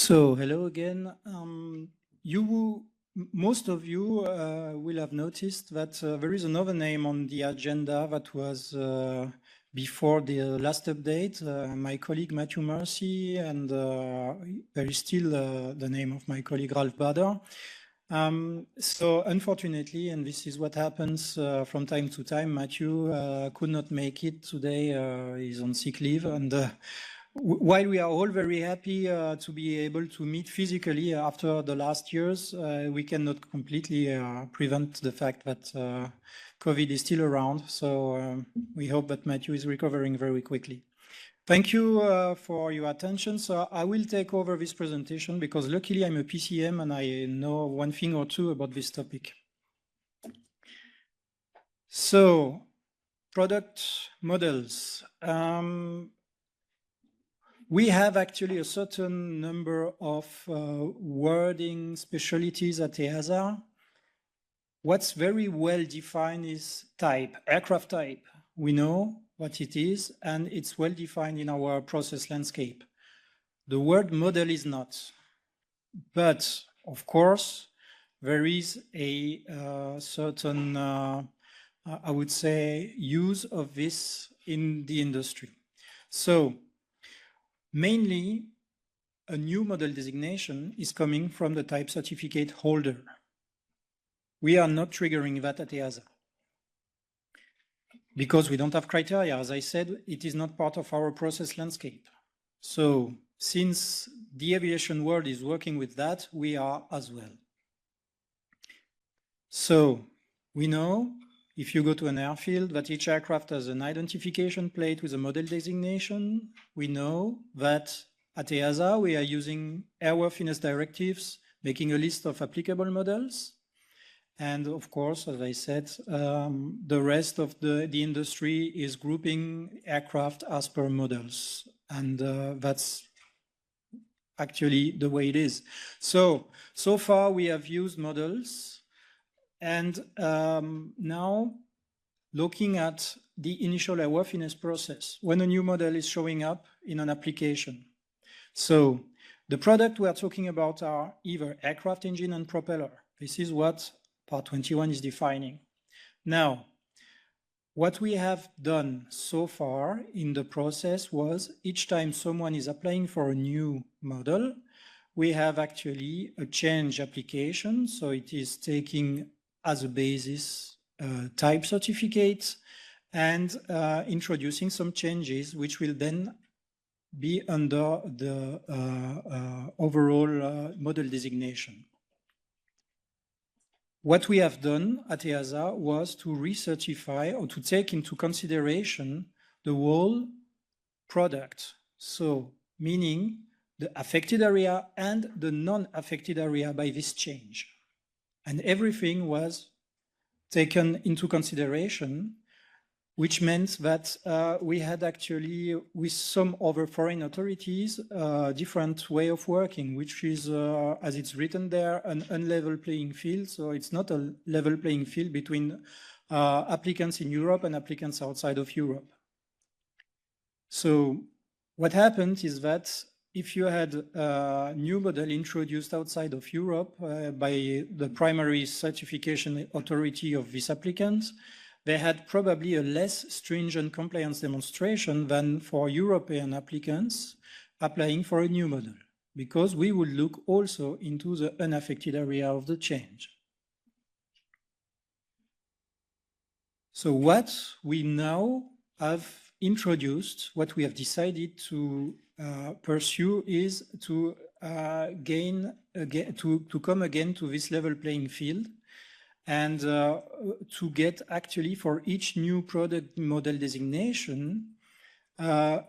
So hello again. Most of you will have noticed that there is another name on the agenda that was before the last update. My colleague Matthew Mercy, and there is still the name of my colleague Ralf Bader. So unfortunately, and this is what happens from time to time, Matthew could not make it today. He's on sick leave, and while we are all very happy to be able to meet physically after the last years, we cannot completely prevent the fact that COVID is still around. So we hope that Matthew is recovering very quickly. Thank you for your attention. So I will take over this presentation because luckily I'm a PCM and I know one thing or two about this topic. So product models. We have actually a certain number of wording specialties at EASA. What's very well defined is type, aircraft type. We know what it is, and it's well defined in our process landscape. The word model is not. But of course, there is a certain, I would say, use of this in the industry. So mainly, a new model designation is coming from the type certificate holder. We are not triggering that at EASA because we don't have criteria. As I said, it is not part of our process landscape. So since the aviation world is working with that, we are as well. So we know if you go to an airfield that each aircraft has an identification plate with a model designation. We know that at EASA we are using airworthiness directives, making a list of applicable models. And of course, as I said, the rest of the industry is grouping aircraft as per models. And that's actually the way it is. So far we have used models. And now looking at the initial airworthiness process, when a new model is showing up in an application. So the product we are talking about are either aircraft engine and propeller. This is what Part 21 is defining. Now, what we have done so far in the process was each time someone is applying for a new model, we have actually a change application. So it is taking as a basis type certificate and introducing some changes which will then be under the overall model designation. What we have done at EASA was to recertify or to take into consideration the whole product. So meaning the affected area and the non-affected area by this change. And everything was taken into consideration, which meant that we had actually, with some other foreign authorities, a different way of working, which is, as it's written there, an unlevel playing field. So it's not a level playing field between applicants in Europe and applicants outside of Europe. So what happened is that if you had a new model introduced outside of Europe by the primary certification authority of this applicant, they had probably a less stringent compliance demonstration than for European applicants applying for a new model, because we would look also into the unaffected area of the change. So what we now have introduced, what we have decided to pursue is to come again to this level playing field and to get actually for each new product model designation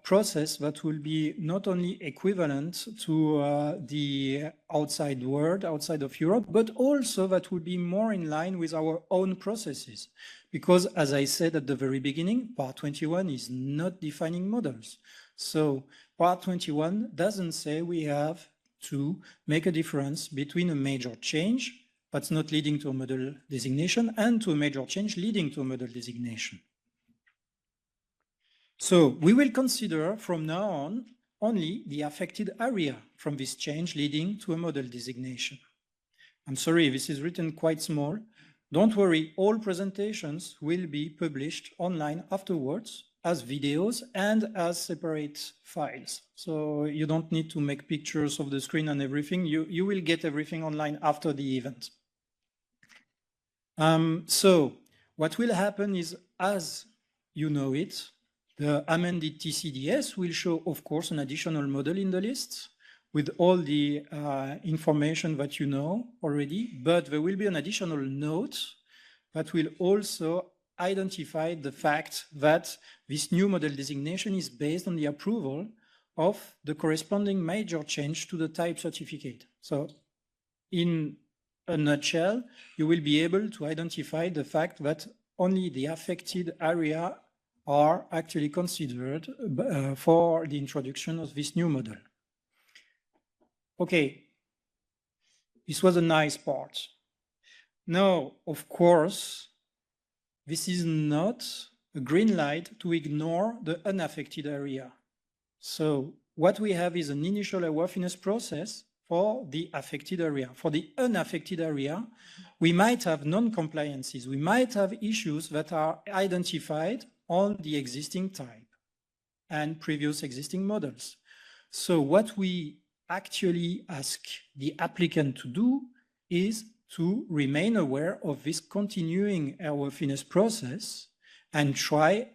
process that will be not only equivalent to the outside world, outside of Europe, but also that will be more in line with our own processes. Because as I said at the very beginning, Part 21 is not defining models. So Part 21 doesn't say we have to make a difference between a major change that's not leading to a model designation and to a major change leading to a model designation. So we will consider from now on only the affected area from this change leading to a model designation. I'm sorry, this is written quite small. Don't worry, all presentations will be published online afterwards as videos and as separate files. So you don't need to make pictures of the screen and everything. You will get everything online after the event. So what will happen is, as you know it, the amended TCDS will show, of course, an additional model in the list with all the information that you know already, but there will be an additional note that will also identify the fact that this new model designation is based on the approval of the corresponding major change to the type certificate. So in a nutshell, you will be able to identify the fact that only the affected area are actually considered for the introduction of this new model. Okay, this was a nice part. Now, of course, this is not a green light to ignore the unaffected area. So what we have is an initial airworthiness process for the affected area. For the unaffected area, we might have non-compliances. We might have issues that are identified on the existing type and previous existing models. So what we actually ask the applicant to do is to remain aware of this continuing airworthiness process and try,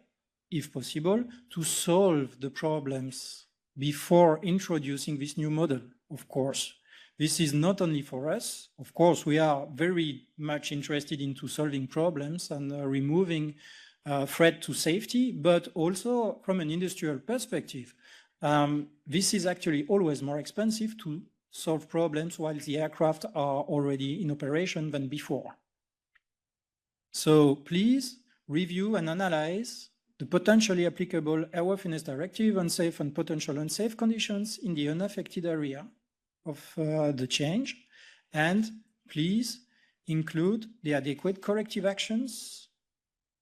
if possible, to solve the problems before introducing this new model, of course. This is not only for us. Of course, we are very much interested into solving problems and removing threat to safety, but also from an industrial perspective. This is actually always more expensive to solve problems while the aircraft are already in operation than before. So please review and analyze the potentially applicable airworthiness directive on safe and potential unsafe conditions in the unaffected area of the change, and please include the adequate corrective actions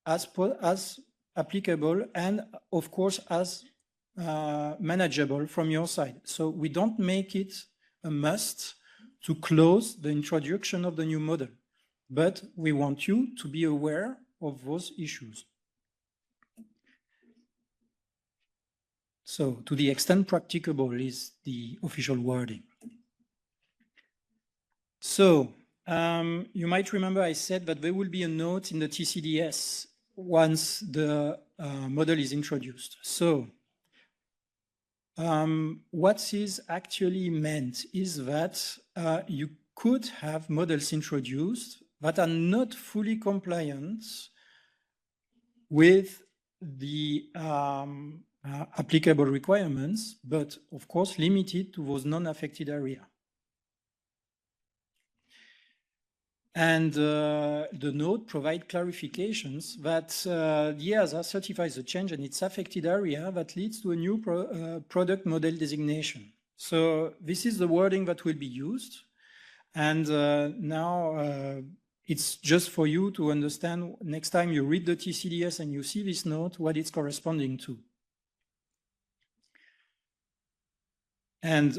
as applicable and, of course, as manageable from your side. So we don't make it a must to close the introduction of the new model, but we want you to be aware of those issues. So to the extent practicable is the official wording. So you might remember I said that there will be a note in the TCDS once the model is introduced. So what is actually meant is that you could have models introduced that are not fully compliant with the applicable requirements, but of course limited to those non-affected areas. And the note provides clarifications that the EASA certifies the change in its affected area that leads to a new product model designation. So this is the wording that will be used. And now it's just for you to understand next time you read the TCDS and you see this note, what it's corresponding to. And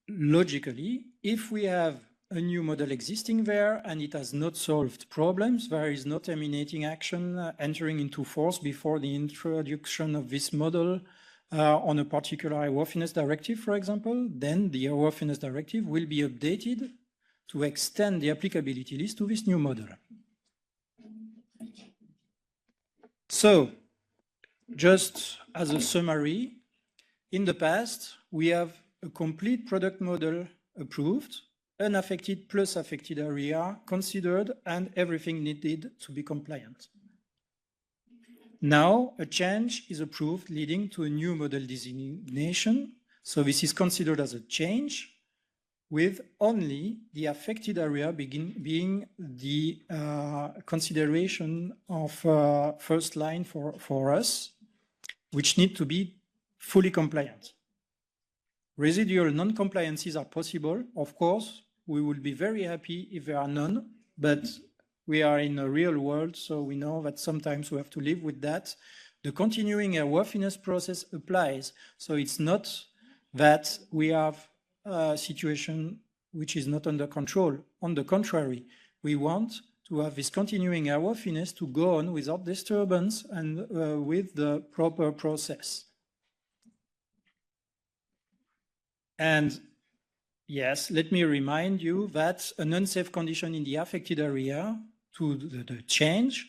logically, if we have a new model existing there and it has not solved problems, there is no terminating action entering into force before the introduction of this model on a particular airworthiness directive, for example, then the airworthiness directive will be updated to extend the applicability list to this new model. So, just as a summary, in the past, we have a complete product model approved, unaffected plus affected area considered, and everything needed to be compliant. Now, a change is approved leading to a new model designation. So this is considered as a change with only the affected area being the consideration of first line for us, which need to be fully compliant. Residual non-compliances are possible, of course. We will be very happy if there are none, but we are in a real world, so we know that sometimes we have to live with that. The continuing airworthiness process applies, so it's not that we have a situation which is not under control. On the contrary, we want to have this continuing airworthiness to go on without disturbance and with the proper process. And yes, let me remind you that an unsafe condition in the affected area to the change,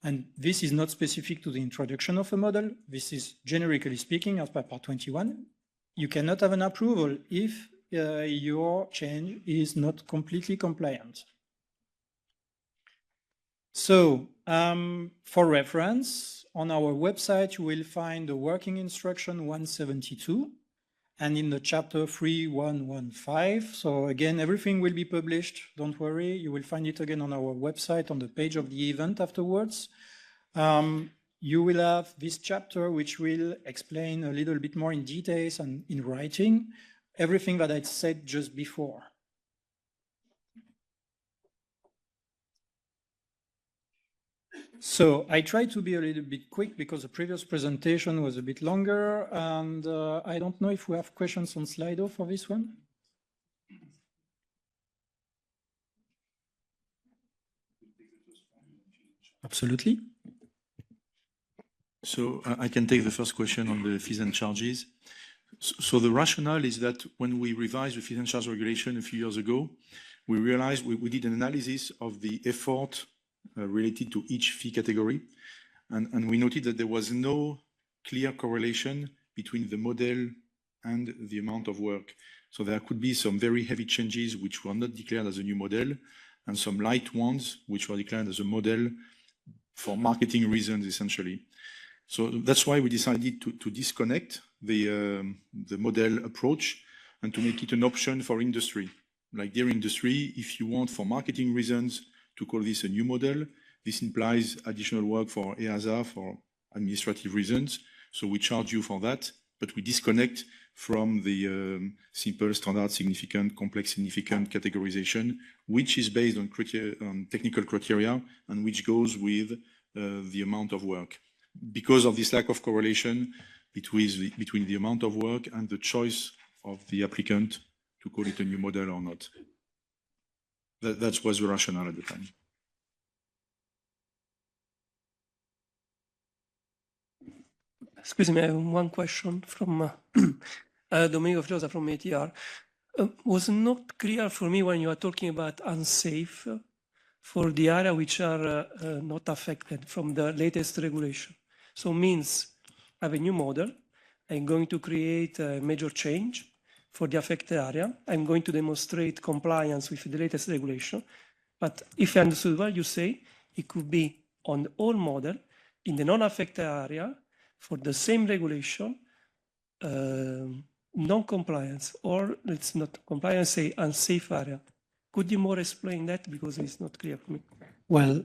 and this is not specific to the introduction of a model, this is generically speaking as per part 21, you cannot have an approval if your change is not completely compliant. So for reference, on our website, you will find the working instruction 172 and in the chapter 3115. So again, everything will be published. Don't worry. You will find it again on our website on the page of the event afterwards. You will have this chapter, which will explain a little bit more in details and in writing everything that I said just before. So I tried to be a little bit quick because the previous presentation was a bit longer, and I don't know if we have questions on Slido for this one. Absolutely. So I can take the first question on the fees and charges. So the rationale is that when we revised the fees and charge regulation a few years ago, we realized we did an analysis of the effort related to each fee category. And we noted that there was no clear correlation between the model and the amount of work. So there could be some very heavy changes which were not declared as a new model, and some light ones which were declared as a model for marketing reasons, essentially. So that's why we decided to disconnect the model approach and to make it an option for industry. Like dear industry, if you want for marketing reasons to call this a new model, this implies additional work for EASA for administrative reasons. So we charge you for that, but we disconnect from the simple, standard, significant, complex, significant categorization, which is based on technical criteria and which goes with the amount of work. Because of this lack of correlation between the amount of work and the choice of the applicant to call it a new model or not. That was the rationale at the time. Excuse me, I have one question from Domenico Fiosa from ATR. Was not clear for me when you are talking about unsafe for the area which are not affected from the latest regulation. So means I have a new model, I'm going to create a major change for the affected area. I'm going to demonstrate compliance with the latest regulation. But if I understood well, you say it could be on all model in the non-affected area for the same regulation, non-compliance, or it's not compliance, say unsafe area. Could you more explain that because it's not clear for me? Well,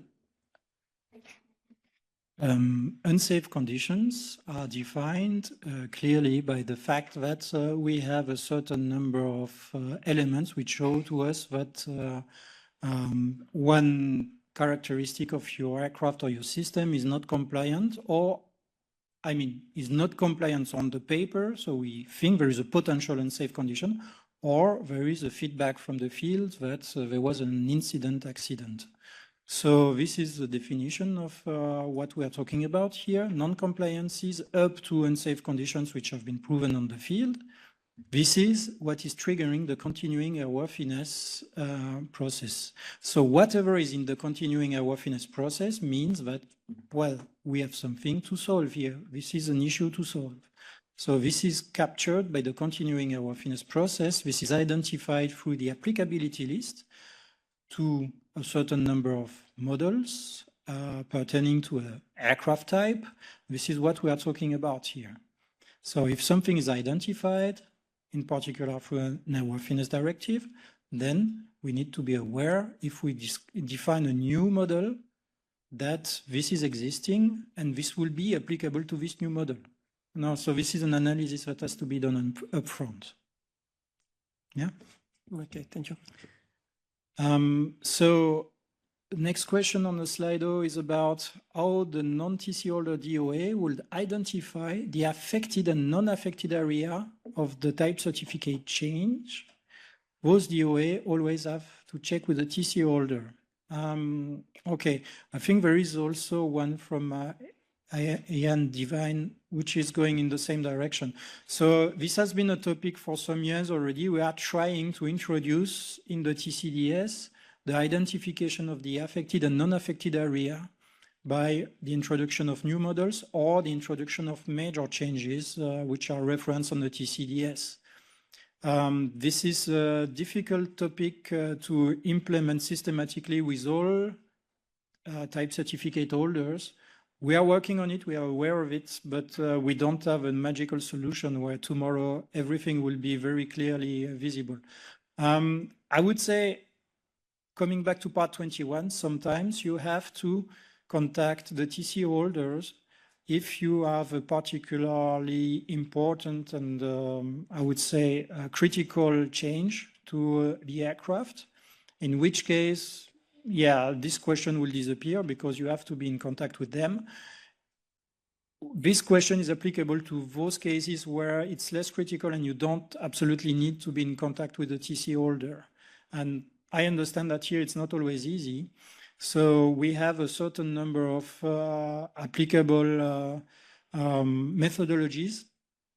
unsafe conditions are defined clearly by the fact that we have a certain number of elements which show to us that one characteristic of your aircraft or your system is not compliant, or is not compliant on the paper, so we think there is a potential unsafe condition, or there is a feedback from the field that there was an incident accident. So this is the definition of what we are talking about here. Non-compliances up to unsafe conditions which have been proven on the field. This is what is triggering the continuing airworthiness process. So whatever is in the continuing airworthiness process means that, well, we have something to solve here. This is an issue to solve. So this is captured by the continuing airworthiness process. This is identified through the applicability list to a certain number of models pertaining to an aircraft type. This is what we are talking about here. So if something is identified, in particular through an airworthiness directive, then we need to be aware if we define a new model that this is existing and this will be applicable to this new model. No, so this is an analysis that has to be done up front. Yeah? Okay, thank you. So The next question on the Slido is about how the non-TC holder DOA would identify the affected and non-affected area of the type certificate change. Those DOA always have to check with the TC holder. Okay, I think there is also one from Ian Divine, which is going in the same direction. So this has been a topic for some years already. We are trying to introduce in the TCDS the identification of the affected and non-affected area by the introduction of new models or the introduction of major changes, which are referenced on the TCDS. This is a difficult topic to implement systematically with all type certificate holders. We are working on it, we are aware of it, but we don't have a magical solution where tomorrow everything will be very clearly visible. I would say, coming back to part 21, sometimes you have to contact the TC holders if you have a particularly important and I would say a critical change to the aircraft, in which case, yeah, this question will disappear because you have to be in contact with them. This question is applicable to those cases where it's less critical and you don't absolutely need to be in contact with the TC holder. And I understand that here it's not always easy. So we have a certain number of applicable methodologies,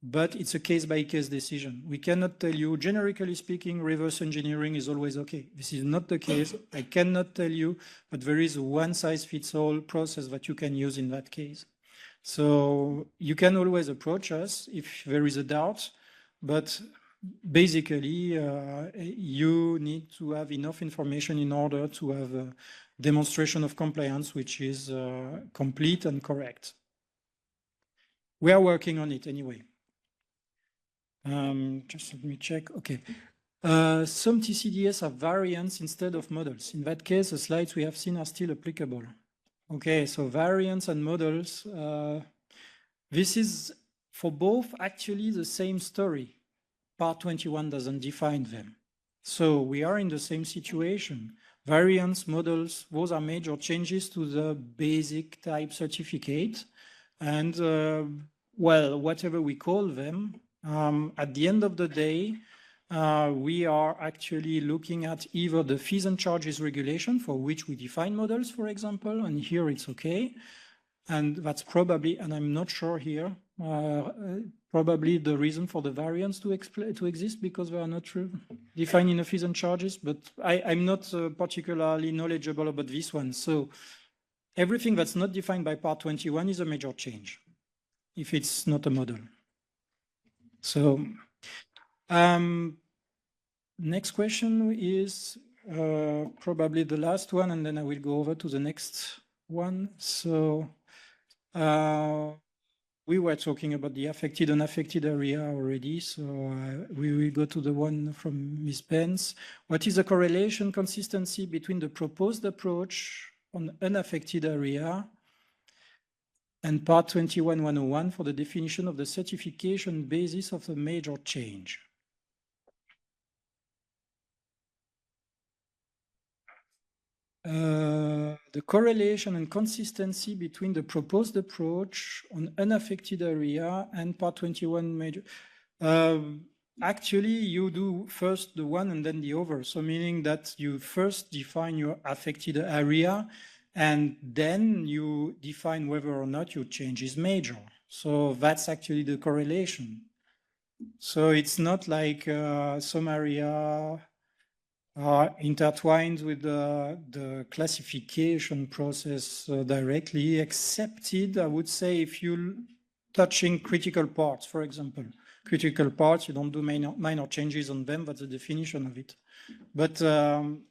but it's a case-by-case decision. We cannot tell you, generically speaking, reverse engineering is always okay. This is not the case. I cannot tell you, but there is a one-size-fits-all process that you can use in that case. So you can always approach us if there is a doubt, but basically, you need to have enough information in order to have a demonstration of compliance, which is complete and correct. We are working on it anyway. Just let me check. Okay. Some TCDS have variants instead of models. In that case, the slides we have seen are still applicable. Okay, so variants and models. This is for both actually the same story. Part 21 doesn't define them. So we are in the same situation. Variants, models, those are major changes to the basic type certificate. And well, whatever we call them, at the end of the day, we are actually looking at either the fees and charges regulation for which we define models, for example, and here it's okay. And that's probably, and I'm not sure here, probably the reason for the variants to exist because they are not defined in the fees and charges, but I'm not particularly knowledgeable about this one. So everything that's not defined by part 21 is a major change if it's not a model. So next question is probably the last one, and then I will go over to the next one. So we were talking about the affected and unaffected area already, so we will go to the one from Ms. Benz. What is the correlation consistency between the proposed approach on unaffected area and part 21.101 for the definition of the certification basis of the major change? The correlation and consistency between the proposed approach on unaffected area and part 21 major. Actually, you do first the one and then the other. So meaning that you first define your affected area and then you define whether or not your change is major. So that's actually the correlation. So it's not like some area are intertwined with the classification process directly, excepted, I would say, if you're touching critical parts, for example. Critical parts, you don't do minor changes on them, that's the definition of it. But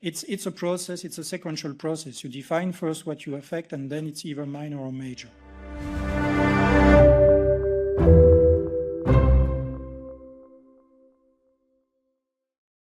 it's a process, it's a sequential process. You define first what you affect, and then it's either minor or major.